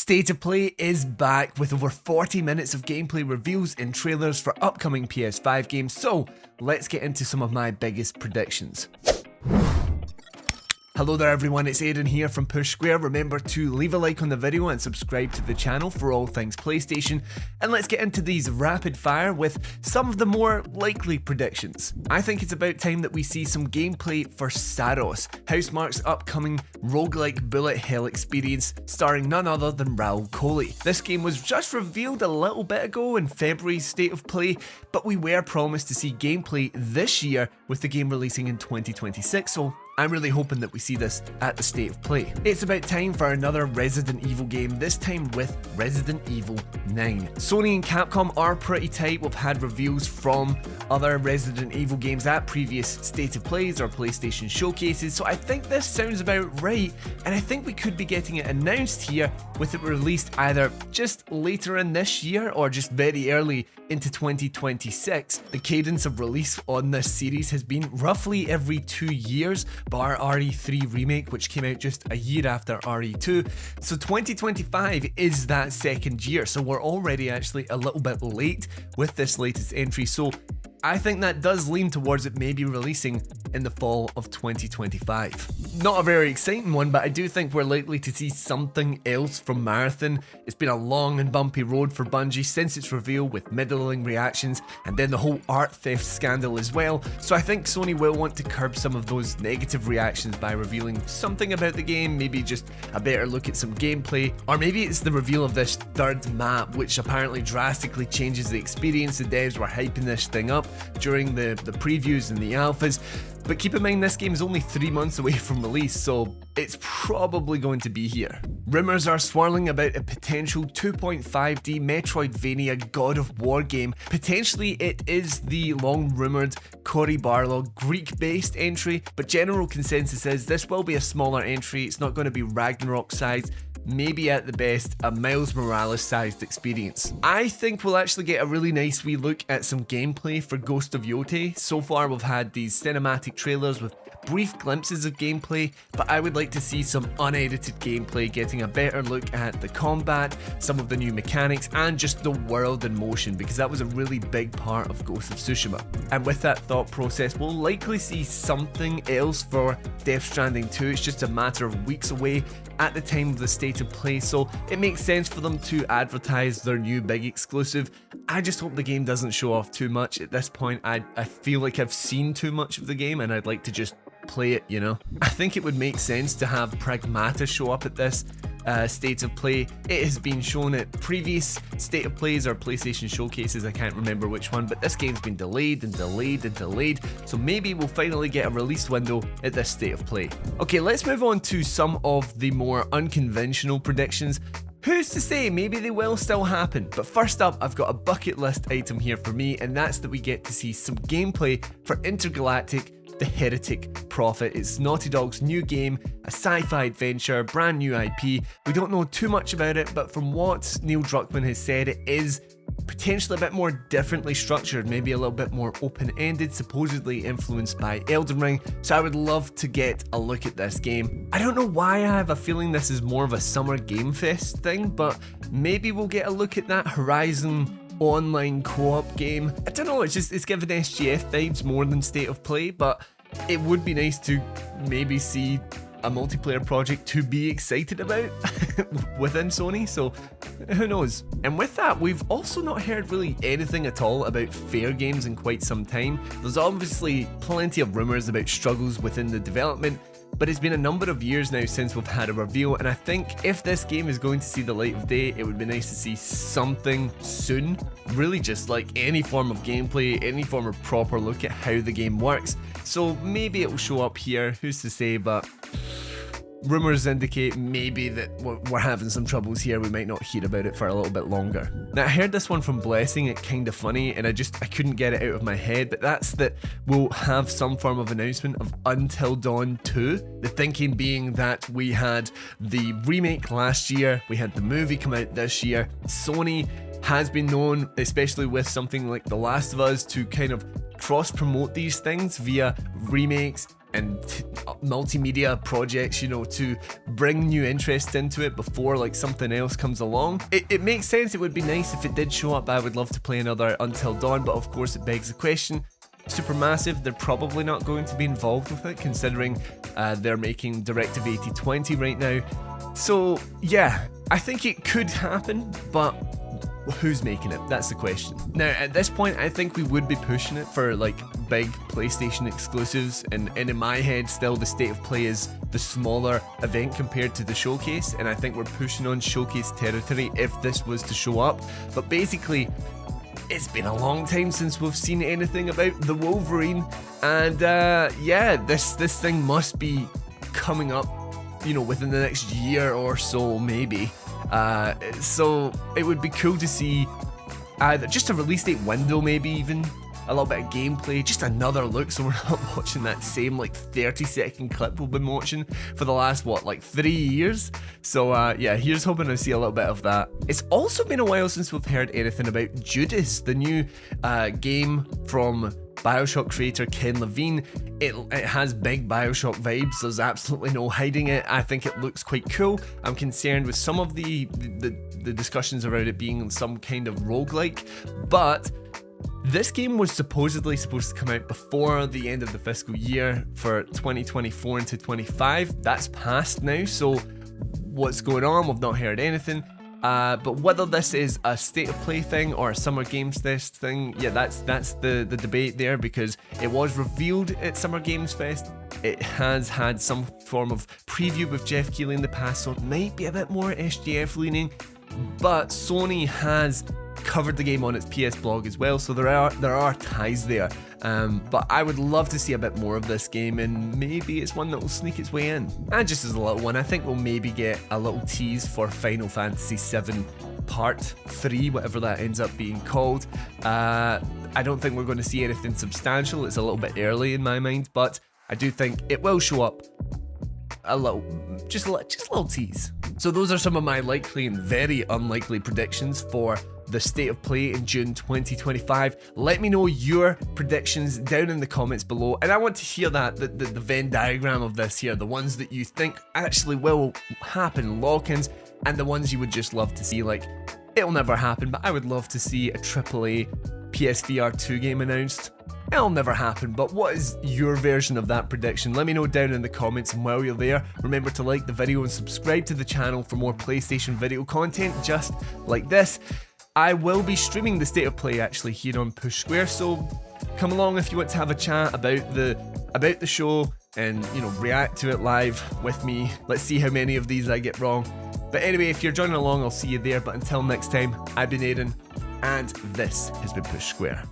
State of Play is back with over 40 minutes of gameplay reveals and trailers for upcoming PS5 games, so let's get into some of my biggest predictions. Hello there everyone, it's Aidan here from Push Square. Remember to leave a like on the video and subscribe to the channel for all things PlayStation. And let's get into these rapid fire with some of the more likely predictions. I think it's about time that we see some gameplay for Saros, Housemarque's upcoming roguelike bullet hell experience starring none other than Raoul Coley. This game was just revealed a little bit ago in February's State of Play, but we were promised to see gameplay this year with the game releasing in 2026, so I'm really hoping that we see this at the State of Play. It's about time for another Resident Evil game, this time with Resident Evil 9. Sony and Capcom are pretty tight. We've had reveals from other Resident Evil games at previous State of Plays or PlayStation showcases, so I think this sounds about right, and I think we could be getting it announced here with it released either just later in this year or just very early into 2026. The cadence of release on this series has been roughly every 2 years, bar RE3 Remake, which came out just a year after RE2. So 2025 is that second year, so we're already actually a little bit late with this latest entry, so I think that does lean towards it maybe releasing in the fall of 2025. Not a very exciting one, but I do think we're likely to see something else from Marathon. It's been a long and bumpy road for Bungie since its reveal with middling reactions and then the whole art theft scandal as well, so I think Sony will want to curb some of those negative reactions by revealing something about the game, maybe just a better look at some gameplay, or maybe it's the reveal of this third map which apparently drastically changes the experience. The devs were hyping this thing up during the previews and the alphas, but keep in mind this game is only 3 months away from release, so it's probably going to be here. Rumours are swirling about a potential 2.5D Metroidvania God of War game. Potentially it is the long rumoured Cory Barlog Greek-based entry, but general consensus is this will be a smaller entry. It's not going to be Ragnarok sized, maybe at the best a Miles Morales sized experience. I think we'll actually get a really nice wee look at some gameplay for Ghost of Yotei. So far we've had these cinematic trailers with brief glimpses of gameplay, but I would like to see some unedited gameplay, getting a better look at the combat, some of the new mechanics, and just the world in motion, because that was a really big part of Ghost of Tsushima. And with that thought process, we'll likely see something else for Death Stranding 2. It's just a matter of weeks away at the time of the State of Play, so it makes sense for them to advertise their new big exclusive. I just hope the game doesn't show off too much. At this point, I feel like I've seen too much of the game and I'd like to just play it, you know? I think it would make sense to have Pragmata show up at this State of Play. It has been shown at previous State of Plays or PlayStation showcases, I can't remember which one, but this game's been delayed and delayed and delayed, so maybe we'll finally get a release window at this State of Play. Okay, let's move on to some of the more unconventional predictions. Who's to say, maybe they will still happen, but first up I've got a bucket list item here for me, and that's that we get to see some gameplay for Intergalactic: The Heretic Prophet. It's Naughty Dog's new game, a sci-fi adventure, brand new IP. We don't know too much about it, but from what Neil Druckmann has said, it is potentially a bit more differently structured, maybe a little bit more open-ended, supposedly influenced by Elden Ring, so I would love to get a look at this game. I don't know why I have a feeling this is more of a Summer Game Fest thing, but maybe we'll get a look at that Horizon online co-op game. I don't know, it's giving SGF vibes more than State of Play, but it would be nice to maybe see a multiplayer project to be excited about within Sony, so who knows. And with that, we've also not heard really anything at all about Fairgames in quite some time. There's obviously plenty of rumours about struggles within the development, but it's been a number of years now since we've had a reveal, and I think if this game is going to see the light of day, it would be nice to see something soon. Really just like any form of gameplay, any form of proper look at how the game works. So maybe it will show up here, who's to say, but rumours indicate maybe that we're having some troubles here. We might not hear about it for a little bit longer. Now, I heard this one from Blessing, it's kinda funny, and I couldn't get it out of my head, but that's that we'll have some form of announcement of Until Dawn 2. The thinking being that we had the remake last year, we had the movie come out this year. Sony has been known, especially with something like The Last of Us, to kind of cross-promote these things via remakes and multimedia projects, you know, to bring new interest into it before like something else comes along. It makes sense. It would be nice if it did show up. I would love to play another Until Dawn, but of course it begs the question. Supermassive, they're probably not going to be involved with it, considering they're making Directive 8020 right now. So yeah, I think it could happen, but who's making it? That's the question. Now, at this point, I think we would be pushing it for like big PlayStation exclusives, and in my head, still the State of Play is the smaller event compared to the Showcase, and I think we're pushing on Showcase territory if this was to show up. But basically, it's been a long time since we've seen anything about the Wolverine, and yeah, this thing must be coming up, you know, within the next year or so, maybe. So it would be cool to see either just a release date window, maybe even a little bit of gameplay, just another look, so we're not watching that same like 30-second clip we've been watching for the last, what, like 3 years? So yeah, here's hoping to see a little bit of that. It's also been a while since we've heard anything about Judas, the new game from BioShock creator Ken Levine. It has big BioShock vibes, there's absolutely no hiding it. I think it looks quite cool. I'm concerned with some of the discussions around it being some kind of roguelike, but this game was supposedly supposed to come out before the end of the fiscal year for 2024 into 25. That's passed now, so what's going on? We've not heard anything. But whether this is a State of Play thing or a Summer Games Fest thing, yeah, that's the debate there, because it was revealed at Summer Games Fest. It has had some form of preview with Jeff Keighley in the past, so it might be a bit more SGF leaning, but Sony has covered the game on its PS blog as well, so there are ties there. But I would love to see a bit more of this game, and maybe it's one that will sneak its way in. And just as a little one, I think we'll maybe get a little tease for Final Fantasy VII Part 3, whatever that ends up being called. I don't think we're going to see anything substantial. It's a little bit early in my mind, but I do think it will show up. Just a little tease. So those are some of my likely and very unlikely predictions for the State of Play in June 2025. Let me know your predictions down in the comments below, and I want to hear that, the Venn diagram of this here, the ones that you think actually will happen, lock-ins, and the ones you would just love to see. Like, it'll never happen, but I would love to see a AAA PSVR 2 game announced. It'll never happen, but what is your version of that prediction? Let me know down in the comments, and while you're there, remember to like the video and subscribe to the channel for more PlayStation video content just like this. I will be streaming the State of Play actually here on Push Square, so come along if you want to have a chat about the show and, you know, react to it live with me. Let's see how many of these I get wrong. But anyway, if you're joining along, I'll see you there. But until next time, I've been Aiden, and this has been Push Square.